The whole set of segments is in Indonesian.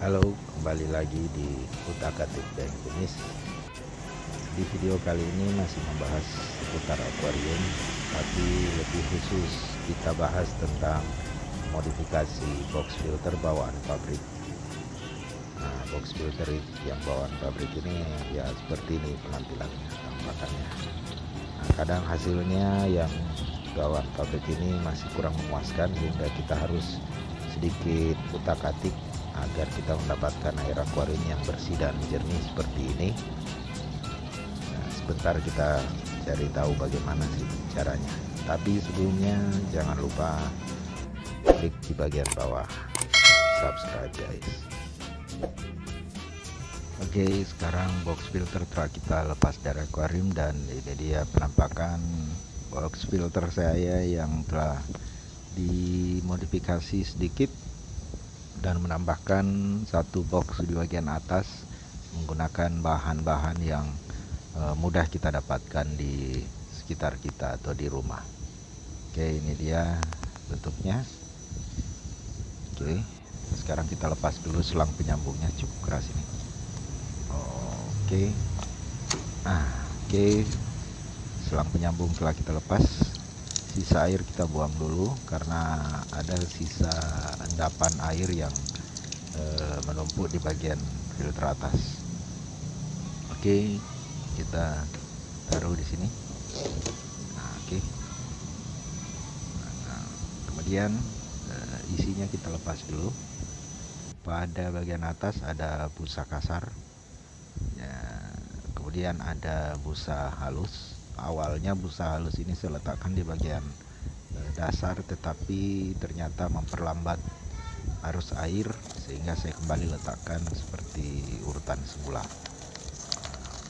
Halo, kembali lagi di Utak-Atik dan Kumis. Di video kali ini masih membahas seputar akuarium, tapi lebih khusus kita bahas tentang modifikasi box filter bawaan pabrik. Nah, box filter yang bawaan pabrik ini ya seperti ini penampilannya, tampakannya. Nah, kadang hasilnya yang bawaan pabrik ini masih kurang memuaskan hingga kita harus sedikit utak-atik agar kita mendapatkan air akuarium yang bersih dan jernih seperti ini. Nah, sebentar kita cari tahu bagaimana sih caranya. Tapi sebelumnya jangan lupa klik di bagian bawah subscribe guys. Oke, sekarang box filter telah kita lepas dari akuarium dan ini dia penampakan box filter saya yang telah dimodifikasi sedikit dan menambahkan satu box di bagian atas menggunakan bahan-bahan yang mudah kita dapatkan di sekitar kita atau di rumah. Oke, ini dia bentuknya. Oke, sekarang kita lepas dulu selang penyambungnya, cukup keras ini. Oke, oke, selang penyambung telah kita lepas. Sisa air kita buang dulu karena ada sisa endapan air yang menumpuk di bagian filter atas. Oke, kita taruh di sini. Oke. Nah, kemudian isinya kita lepas dulu. Pada bagian atas ada busa kasar. Ya, kemudian ada busa halus. Awalnya busa halus ini saya letakkan di bagian dasar, tetapi ternyata memperlambat arus air sehingga saya kembali letakkan seperti urutan semula.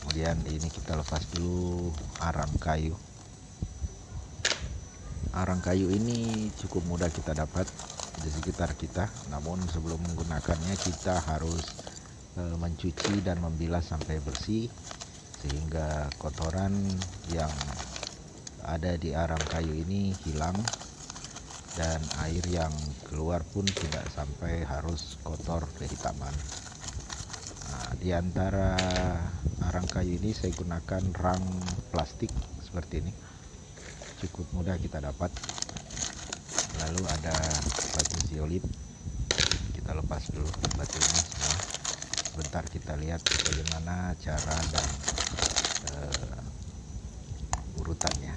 Kemudian ini kita lepas dulu arang kayu. Arang kayu ini cukup mudah kita dapat di sekitar kita, namun sebelum menggunakannya kita harus mencuci dan membilas sampai bersih sehingga kotoran yang ada di arang kayu ini hilang dan air yang keluar pun tidak sampai harus kotor kehitaman. Nah, di antara arang kayu ini saya gunakan rang plastik seperti ini, cukup mudah kita dapat. Lalu ada batu zeolite, kita lepas dulu batunya semua. Sebentar kita lihat bagaimana cara dan urutannya.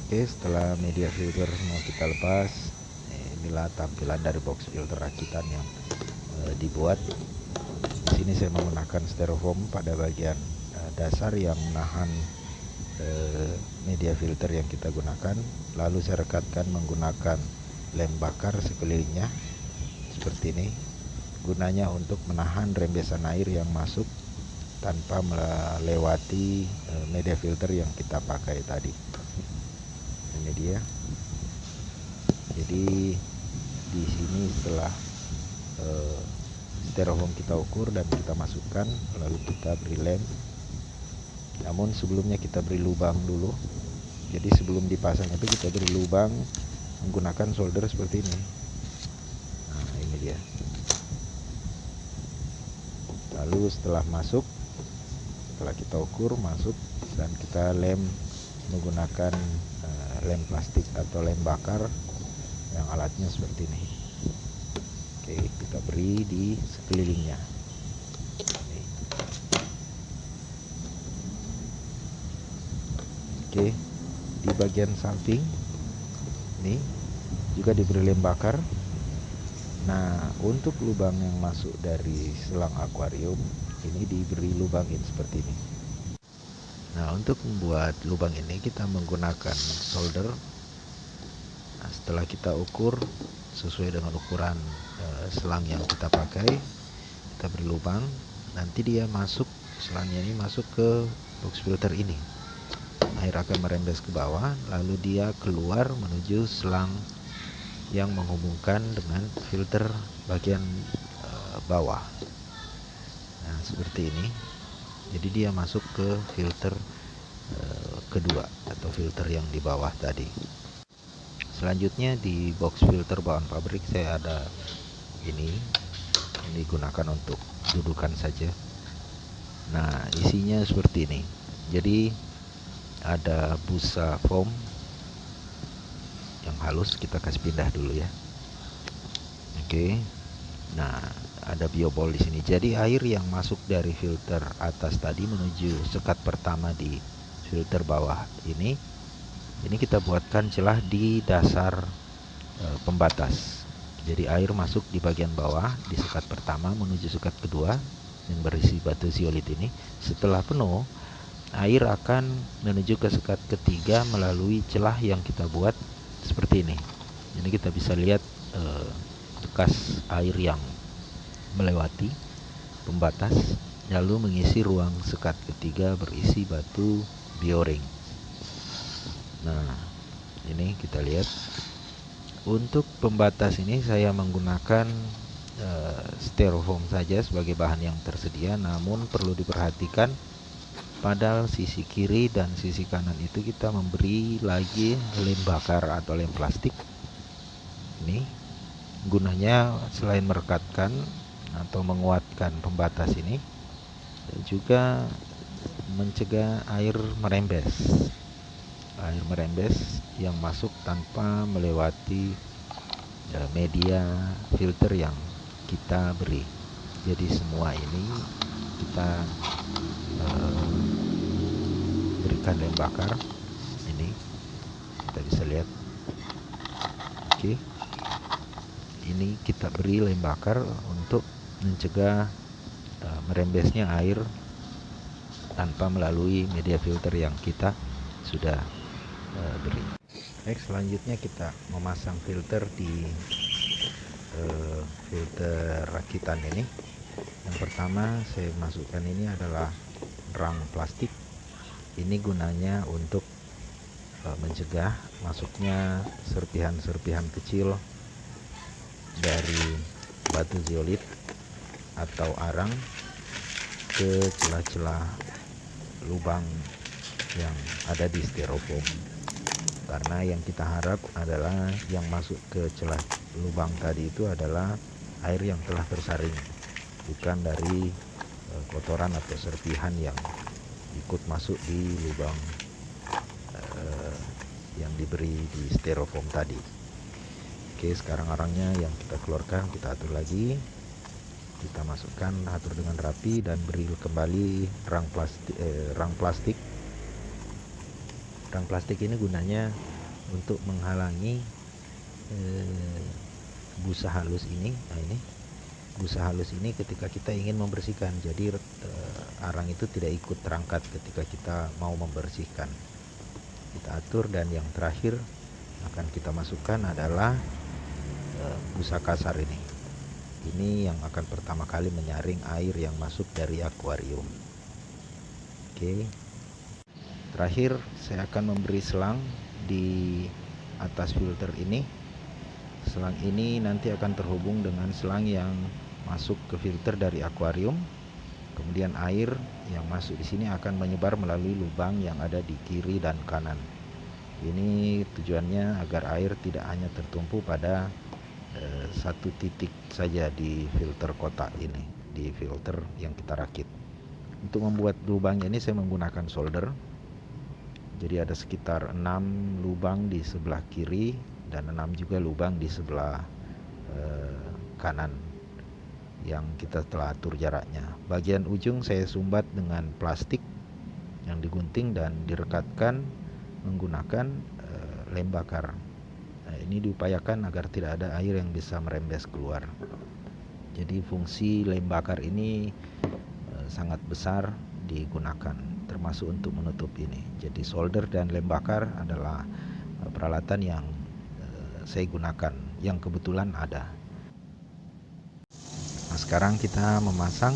Oke, setelah media filter mau kita lepas, inilah tampilan dari box filter rakitan yang dibuat. Di sini saya menggunakan styrofoam pada bagian dasar yang menahan media filter yang kita gunakan. Lalu saya rekatkan menggunakan lem bakar sekelilingnya seperti ini. Gunanya untuk menahan rembesan air yang masuk tanpa melewati media filter yang kita pakai tadi. Ini dia. Jadi di sini setelah styrofoam kita ukur dan kita masukkan, lalu kita beri lem. Namun sebelumnya kita beri lubang dulu. Jadi sebelum dipasang itu kita beri lubang menggunakan solder seperti ini. Nah, ini dia. Lalu setelah masuk, setelah kita ukur masuk, dan kita lem menggunakan lem plastik atau lem bakar yang alatnya seperti ini. Oke, kita beri di sekelilingnya. Oke, di bagian samping ini juga diberi lem bakar. Nah, untuk lubang yang masuk dari selang akuarium ini diberi lubangin seperti ini. Nah, untuk membuat lubang ini kita menggunakan solder. Nah, setelah kita ukur sesuai dengan ukuran selang yang kita pakai, kita beri lubang. Nanti dia masuk, selangnya ini masuk ke box filter ini. Air akan merembes ke bawah, lalu dia keluar menuju selang yang menghubungkan dengan filter bagian bawah. Nah, seperti ini. Jadi dia masuk ke filter kedua atau filter yang di bawah tadi. Selanjutnya di box filter bawaan pabrik saya ada ini Ini digunakan untuk dudukan saja. Nah, isinya seperti ini. Jadi ada busa foam yang halus, kita kasih pindah dulu ya. Oke. Nah, ada biobol di sini. Jadi air yang masuk dari filter atas tadi menuju sekat pertama di filter bawah ini kita buatkan celah di dasar pembatas. Jadi air masuk di bagian bawah di sekat pertama menuju sekat kedua yang berisi batu zeolit ini. Setelah penuh, air akan menuju ke sekat ketiga melalui celah yang kita buat seperti ini. Jadi kita bisa lihat bekas air yang melewati pembatas lalu mengisi ruang sekat ketiga berisi batu bioring. Nah, ini kita lihat. Untuk pembatas ini saya menggunakan styrofoam saja sebagai bahan yang tersedia, namun perlu diperhatikan pada sisi kiri dan sisi kanan itu kita memberi lagi lem bakar atau lem plastik. Ini gunanya selain merekatkan atau menguatkan pembatas ini, juga mencegah air merembes yang masuk tanpa melewati media filter yang kita beri. Jadi semua ini kita berikan lem bakar. Ini kita bisa lihat. Oke. Ini kita beri lem bakar untuk mencegah merembesnya air tanpa melalui media filter yang kita sudah beri. Baik, selanjutnya kita memasang filter di filter rakitan ini. Yang pertama saya masukkan ini adalah rang plastik. Ini gunanya untuk mencegah masuknya serpihan-serpihan kecil dari batu zeolit atau arang ke celah-celah lubang yang ada di styrofoam. Karena yang kita harap adalah yang masuk ke celah lubang tadi itu adalah air yang telah tersaring, bukan dari kotoran atau serpihan yang ikut masuk di lubang yang diberi di styrofoam tadi. Oke, sekarang arangnya yang kita keluarkan, kita atur lagi, kita masukkan, atur dengan rapi dan beri kembali rang plastik. Rang plastik ini gunanya untuk menghalangi busa halus ini. Nah, ini busa halus ini ketika kita ingin membersihkan, jadi arang itu tidak ikut terangkat ketika kita mau membersihkan. Kita atur, dan yang terakhir akan kita masukkan adalah busa kasar ini. Ini yang akan pertama kali menyaring air yang masuk dari akuarium. Oke. Terakhir saya akan memberi selang di atas filter ini. Selang ini nanti akan terhubung dengan selang yang masuk ke filter dari akuarium. Kemudian air yang masuk di sini akan menyebar melalui lubang yang ada di kiri dan kanan. Ini tujuannya agar air tidak hanya tertumpu pada satu titik saja di filter kotak ini, di filter yang kita rakit. Untuk membuat lubangnya ini saya menggunakan solder. Jadi ada sekitar 6 lubang di sebelah kiri dan 6 juga lubang di sebelah kanan yang kita telah atur jaraknya. Bagian ujung saya sumbat dengan plastik yang digunting dan direkatkan menggunakan lem bakar. Nah, ini diupayakan agar tidak ada air yang bisa merembes keluar. Jadi fungsi lem bakar ini sangat besar digunakan, termasuk untuk menutup ini. Jadi solder dan lem bakar adalah peralatan yang saya gunakan, yang kebetulan ada. Nah, sekarang kita memasang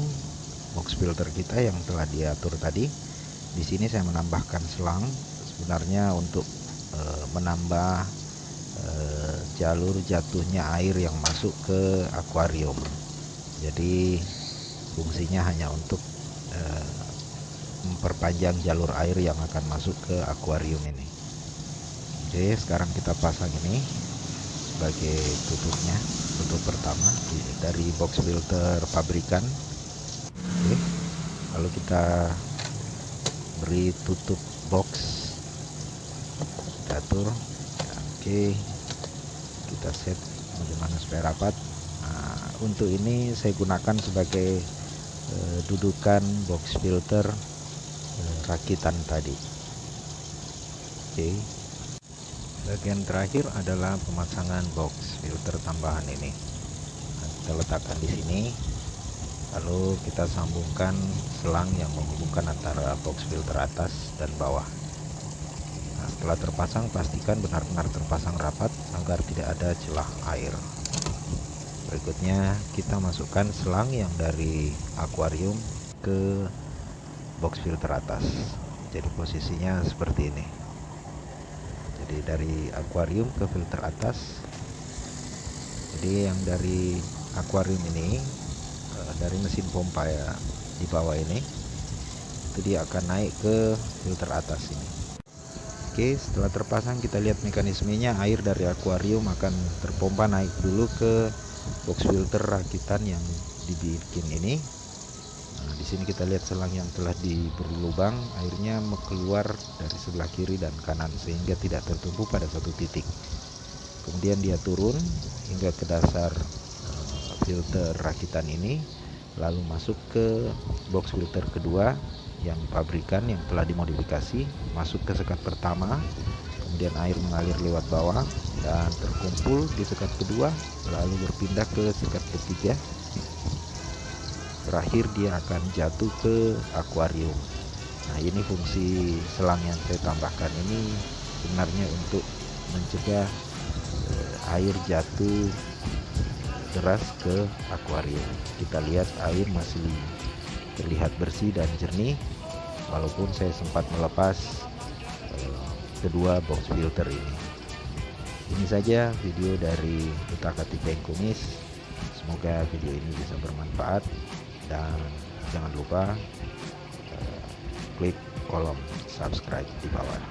box filter kita yang telah diatur tadi. Di sini saya menambahkan selang sebenarnya untuk menambah jalur jatuhnya air yang masuk ke akuarium. Jadi fungsinya hanya untuk memperpanjang jalur air yang akan masuk ke akuarium ini. Oke, sekarang kita pasang ini sebagai tutupnya. tutup pertama dari box filter pabrikan. Oke, lalu kita beri tutup box, kita atur. Oke, kita set bagaimana supaya rapat. Nah, untuk ini saya gunakan sebagai dudukan box filter rakitan tadi. Oke, bagian terakhir adalah pemasangan box filter tambahan ini. Nah, kita letakkan di sini, lalu kita sambungkan selang yang menghubungkan antara box filter atas dan bawah. Nah, setelah terpasang, pastikan benar-benar terpasang rapat agar tidak ada celah air. Berikutnya kita masukkan selang yang dari akuarium ke box filter atas. Jadi posisinya seperti ini. Jadi dari akuarium ke filter atas. Jadi yang dari akuarium ini dari mesin pompa ya di bawah ini, itu dia akan naik ke filter atas ini. Oke, setelah terpasang kita lihat mekanismenya. Air dari akuarium akan terpompa naik dulu ke box filter rakitan yang dibikin ini. Nah, di sini kita lihat selang yang telah diberi lubang, airnya keluar dari sebelah kiri dan kanan sehingga tidak tertumpu pada satu titik. Kemudian dia turun hingga ke dasar filter rakitan ini, lalu masuk ke box filter kedua yang pabrikan yang telah dimodifikasi, masuk ke sekat pertama, kemudian air mengalir lewat bawah dan terkumpul di sekat kedua, lalu berpindah ke sekat ketiga. Terakhir dia akan jatuh ke akuarium. Nah, ini fungsi selang yang saya tambahkan ini sebenarnya untuk mencegah air jatuh deras ke akuarium. Kita lihat air masih terlihat bersih dan jernih walaupun saya sempat melepas kedua box filter ini. Ini saja video dari utak-atik tank kumis. Semoga video ini bisa bermanfaat, dan jangan lupa klik kolom subscribe di bawah.